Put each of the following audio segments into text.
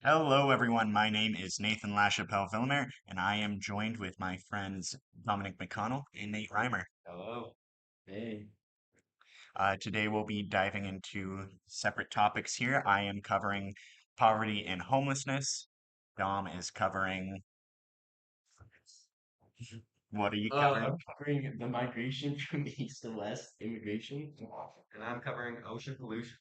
Hello, everyone. My name is Nathan LaChapelle Villemer, and I am joined with my friends Dominic McConnell and Nate Reimer. Hello. Hey. Today, we'll be diving into separate topics here. I am covering poverty and homelessness. Dom is covering. What are you covering? I'm covering the migration from east to west, immigration. And I'm covering ocean pollution.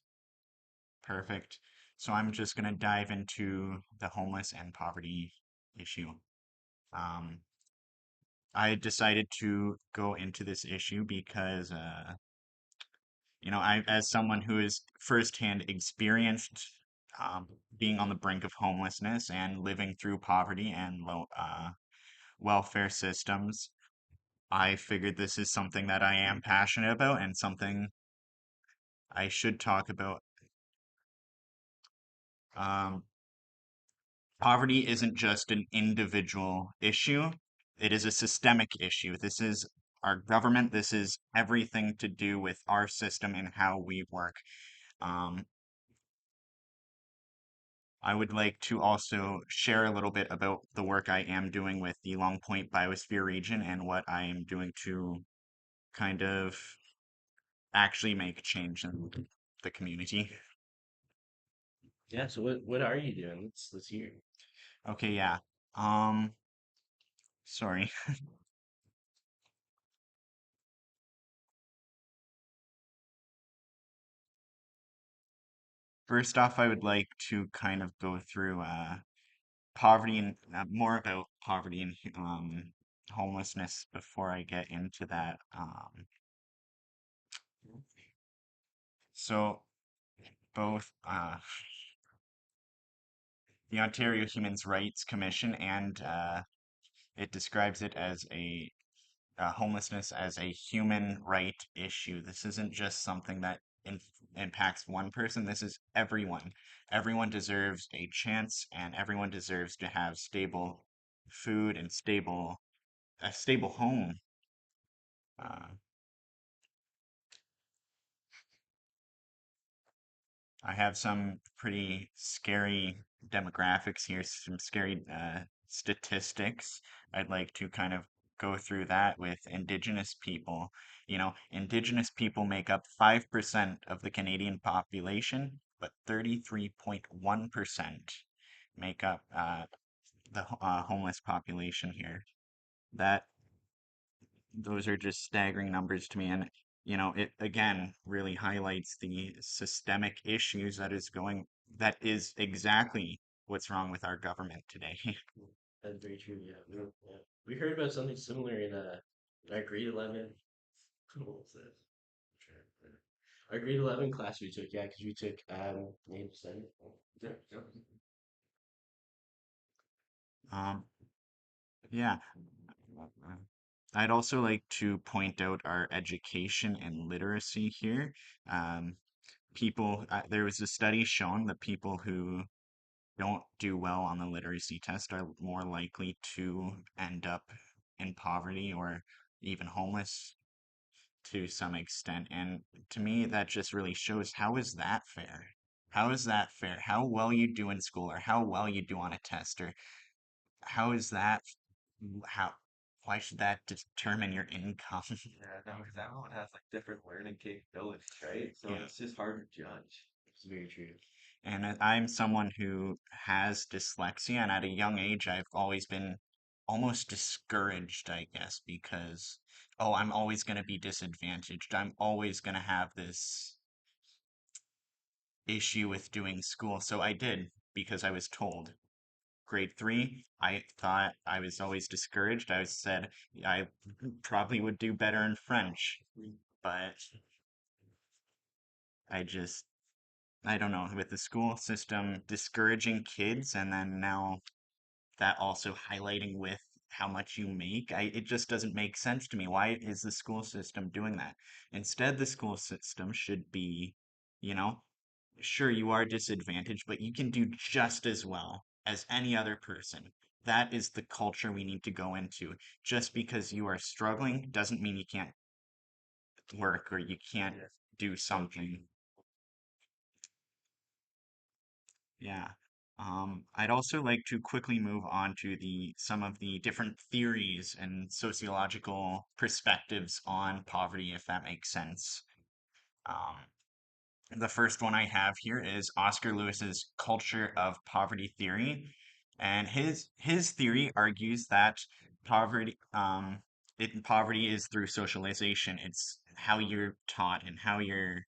Perfect. So, I'm just going to dive into the homeless and poverty issue. Um, I decided to go into this issue because as someone who has firsthand experienced being on the brink of homelessness and living through poverty and low welfare systems, I figured this is something that I am passionate about and something I should talk about. Um, Poverty isn't just an individual issue, it is a systemic issue. This is our government, this is everything to do with our system and how we work. Um, I would like to also share a little bit about the work I am doing with the Long Point Biosphere region and what I am doing to kind of actually make change in the community. Yeah, so what are you doing? Let's hear. Okay, yeah. Um, Sorry. First off, I would like to kind of go through poverty and more about poverty and homelessness before I get into that. So both the Ontario Human Rights Commission and it describes it as homelessness as a human right issue. This isn't just something that impacts one person. This is everyone. Everyone deserves a chance, and everyone deserves to have stable food and a stable home. Uh, I have some pretty scary demographics here, some scary statistics. I'd like to kind of go through that with Indigenous people. Indigenous people make up 5% of the Canadian population, but 33.1% make up the homeless population here. That those are just staggering numbers to me, and it again really highlights the systemic issues that is exactly what's wrong with our government today. That's very true. Yeah, we heard about something similar in our grade 11. What was this? Sure. Our grade 11 class we took, yeah, because we took native study. Yeah, yeah. um yeah. I'd also like to point out our education and literacy here. um there was a study shown that people who don't do well on the literacy test are more likely to end up in poverty or even homeless to some extent. And to me, that just really shows, how is that fair? How is that fair? How well you do in school or how well you do on a test or how is that how why should that determine your income? Yeah, no, because everyone has like different learning capabilities, right? So Yeah. it's just hard to judge. It's very true. And I'm someone who has dyslexia, and at a young age, I've always been almost discouraged, I guess, because, oh, I'm always going to be disadvantaged. I'm always going to have this issue with doing school. So I did because I was told. Grade three, I thought I was always discouraged. I was said I probably would do better in French, but I just, I don't know, with the school system discouraging kids and then now that also highlighting with how much you make, it just doesn't make sense to me. Why is the school system doing that? Instead, the school system should be, you know, sure, you are disadvantaged, but you can do just as well as any other person. That is the culture we need to go into. Just because you are struggling doesn't mean you can't work or you can't Yes. do So true. something. Yeah. I'd also like to quickly move on to the some of the different theories and sociological perspectives on poverty, if that makes sense. Um, the first one I have here is Oscar Lewis's culture of poverty theory, and his theory argues that poverty is through socialization. It's how you're taught and how your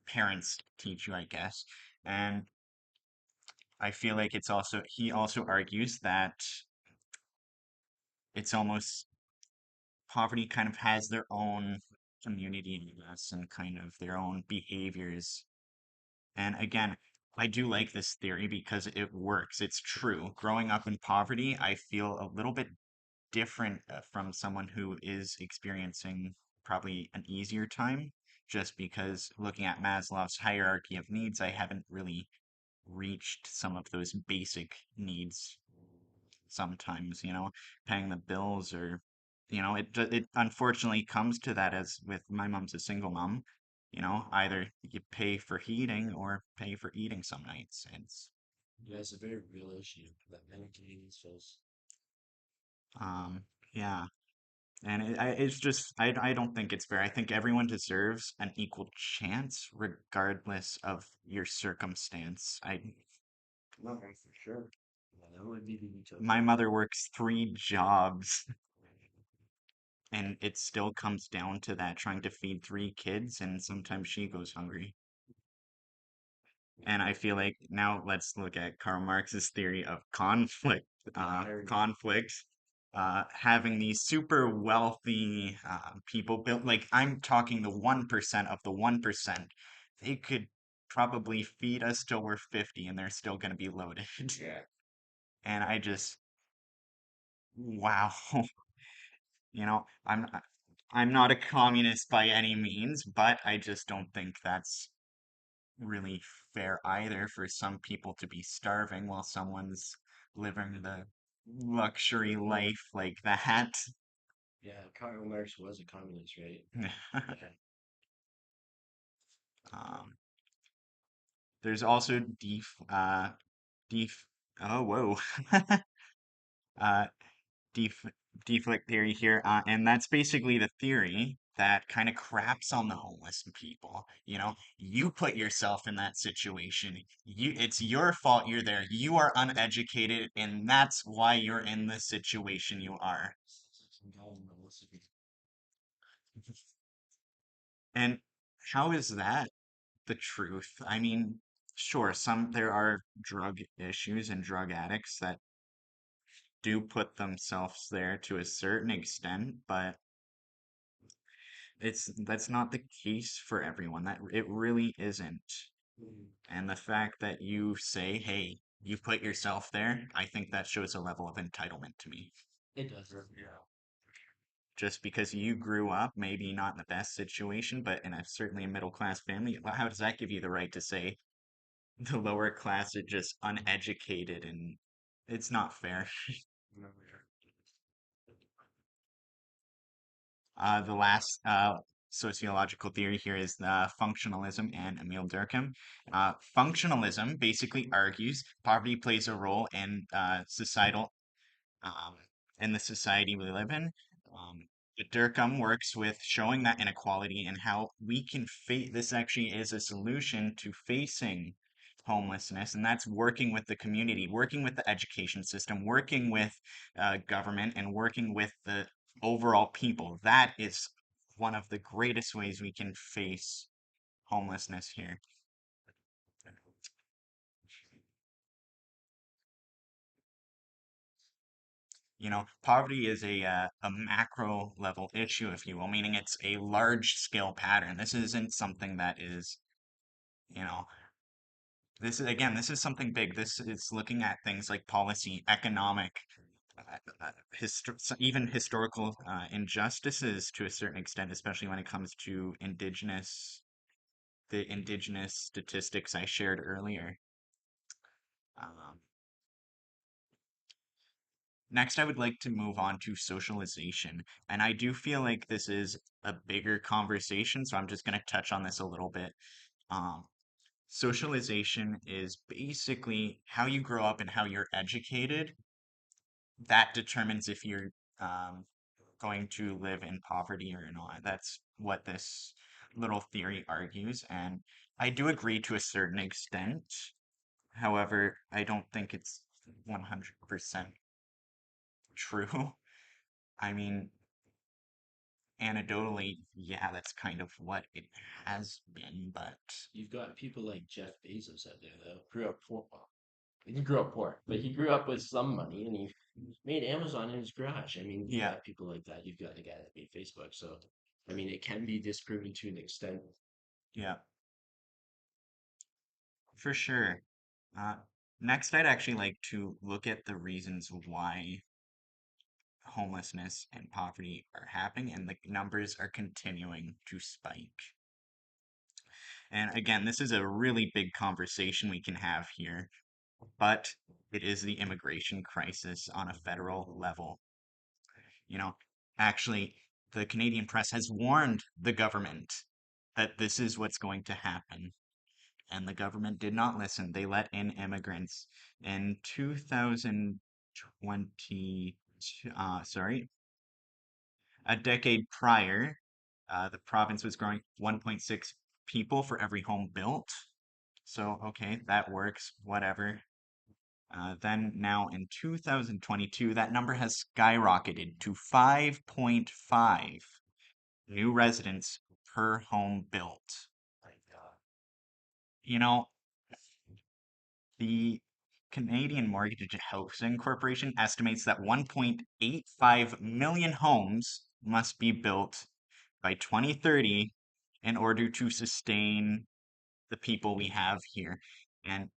parents teach you, I guess. And I feel like he also argues that it's almost poverty kind of has their own community, I guess, and kind of their own behaviors. And again, I do like this theory because it works. It's true. Growing up in poverty, I feel a little bit different from someone who is experiencing probably an easier time, just because looking at Maslow's hierarchy of needs, I haven't really reached some of those basic needs sometimes, paying the bills or, it unfortunately comes to that as with my mom's a single mom, either you pay for heating or pay for eating some nights. Yeah, it's a very real issue that many Canadians face. Um, yeah. And it's just, I don't think it's fair. I think everyone deserves an equal chance regardless of your circumstance. No, for sure. Yeah, that would be the My utopia. mother works 3 jobs and it still comes down to that trying to feed 3 kids and sometimes she goes hungry. And I feel like now let's look at Karl Marx's theory of conflict. Yeah, very good. Conflict, having these super wealthy people built, like I'm talking the 1% of the 1%, they could probably feed us till we're 50 and they're still going to be loaded. Yeah. And I just, wow. I'm not a communist by any means, but I just don't think that's really fair either for some people to be starving while someone's living the luxury life like that. Yeah, Karl Marx was a communist, right? Yeah. Um, there's also def oh whoa uh def deflect theory here, and that's basically the theory that kind of craps on the homeless people. You put yourself in that situation. It's your fault you're there. You are uneducated, and that's why you're in the situation you are. Some guy in the Mississippi. And how is that the truth? I mean, sure, there are drug issues and drug addicts that do put themselves there to a certain extent, but that's not the case for everyone. That it really isn't. Mhm. And the fact that you say, "Hey, you put yourself there," I think that shows a level of entitlement to me. It does. Yeah. Just because you grew up, maybe not in the best situation, but in certainly a middle class family, how does that give you the right to say the lower class are just uneducated and it's not fair? No, yeah. The last sociological theory here is functionalism and Emile Durkheim. Functionalism basically argues poverty plays a role um, in the society we live in. But Durkheim works with showing that inequality and how we can face this actually is a solution to facing homelessness, and that's working with the community, working with the education system, working with government, and working with the overall people. That is one of the greatest ways we can face homelessness here. Poverty is a macro level issue, if you will, meaning it's a large scale pattern. This isn't something that is, you know, this is something big. This is looking at things like policy, economic, even historical injustices to a certain extent, especially when it comes to the indigenous statistics I shared earlier. Um, Next, I would like to move on to socialization. And I do feel like this is a bigger conversation, so I'm just going to touch on this a little bit. Um, socialization is basically how you grow up and how you're educated. That determines if you're um, going to live in poverty or not. That's what this little theory argues, and I do agree to a certain extent. However, I don't think it's 100% true. I mean, anecdotally, yeah, that's kind of what it has been, but You've got people like Jeff Bezos out there that grew up poor. Well, he didn't grow up poor, but he grew up with some money and he made Amazon in his garage. I mean, you've yeah, got people like that. You've got the guy that made Facebook. So, I mean, it can be disproven to an extent. yeah, for sure. Uh, Next, I'd actually like to look at the reasons why homelessness and poverty are happening and the numbers are continuing to spike. And again, this is a really big conversation we can have here, but it is the immigration crisis on a federal level. You know, actually, the Canadian press has warned the government that this is what's going to happen. And the government did not listen. They let in immigrants. In 2020, a decade prior, the province was growing 1.6 people for every home built. So, okay, that works, whatever. Then now in 2022, that number has skyrocketed to 5.5 new residents per home built. My God. You know, the Canadian Mortgage Housing Corporation estimates that 1.85 million homes must be built by 2030 in order to sustain the people we have here. And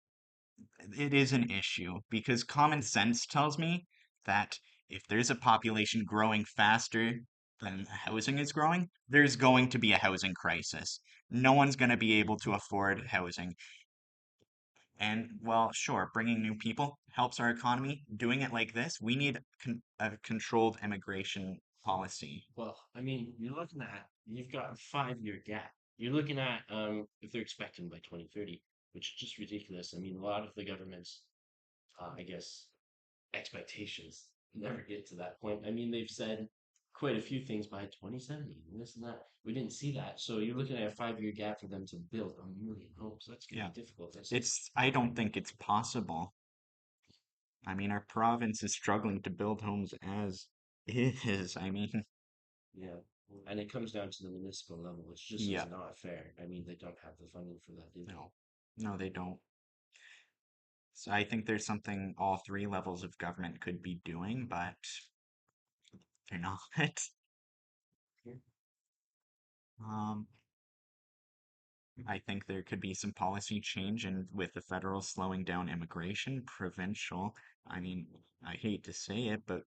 it is an issue because common sense tells me that if there's a population growing faster than housing is growing, there's going to be a housing crisis. No one's going to be able to afford housing. And well, sure, bringing new people helps our economy. Doing it like this, we need a controlled immigration policy. Well, I mean, you've got a 5 year gap. You're looking at if they're expecting by 2030, which is just ridiculous. I mean, a lot of the government's I guess expectations never get to that point. I mean, they've said quite a few things by 2070 and this and that. We didn't see that. So you're looking at a 5 year gap for them to build 1 million homes. That's going to Yeah, be difficult. That's like, I don't think it's possible. I mean, our province is struggling to build homes as is. I mean, yeah. And it comes down to the municipal level, which just is yeah, not fair. I mean, they don't have the funding for that, do they? no, no, they don't. So I think there's something all three levels of government could be doing, but they're not. Um, I think there could be some policy change and with the federal slowing down immigration, provincial, I mean, I hate to say it, but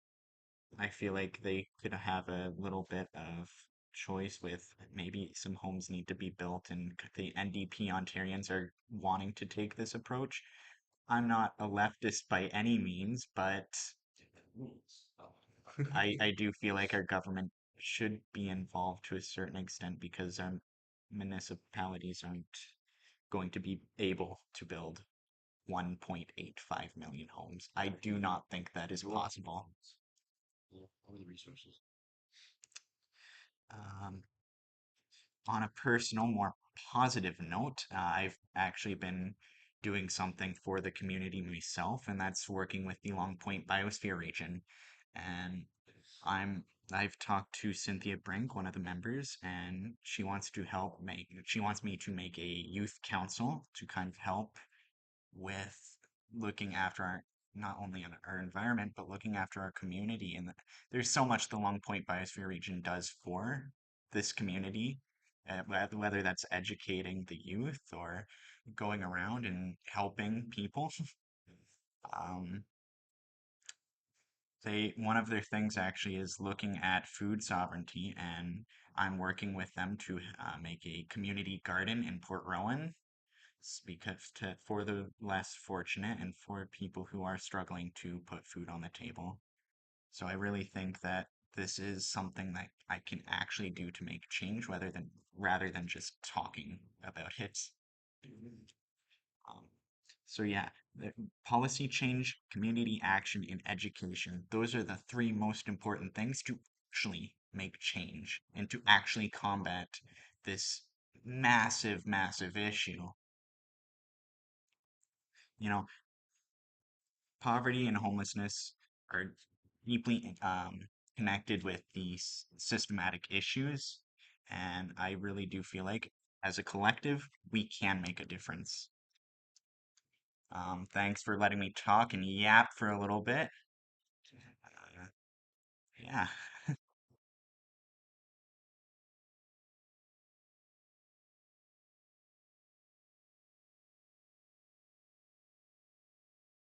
I feel like they could have a little bit of choice with maybe some homes need to be built and the NDP Ontarians are wanting to take this approach. I'm not a leftist by any means, but Oh. I do feel like our government should be involved to a certain extent because our municipalities aren't going to be able to build 1.85 million homes. I do not think that is possible. Yeah, all the resources. Um, on a personal, more positive note, I've actually been doing something for the community myself, and that's working with the Long Point Biosphere region. And I'm I've talked to Cynthia Brink, one of the members, and she wants me to make a youth council to kind of help with looking after not only our environment, but looking after our community. And there's so much the Long Point Biosphere region does for this community, whether that's educating the youth or going around and helping people. Um, one of their things actually is looking at food sovereignty, and I'm working with them to make a community garden in Port Rowan because for the less fortunate and for people who are struggling to put food on the table. So I really think that this is something that I can actually do to make change rather than just talking about it. Um, so yeah, the policy change, community action, and education. Those are the three most important things to actually make change and to actually combat this massive, massive issue. You know, poverty and homelessness are deeply connected with these systematic issues, and I really do feel like as a collective, we can make a difference. Thanks for letting me talk and yap for a little bit. Yeah.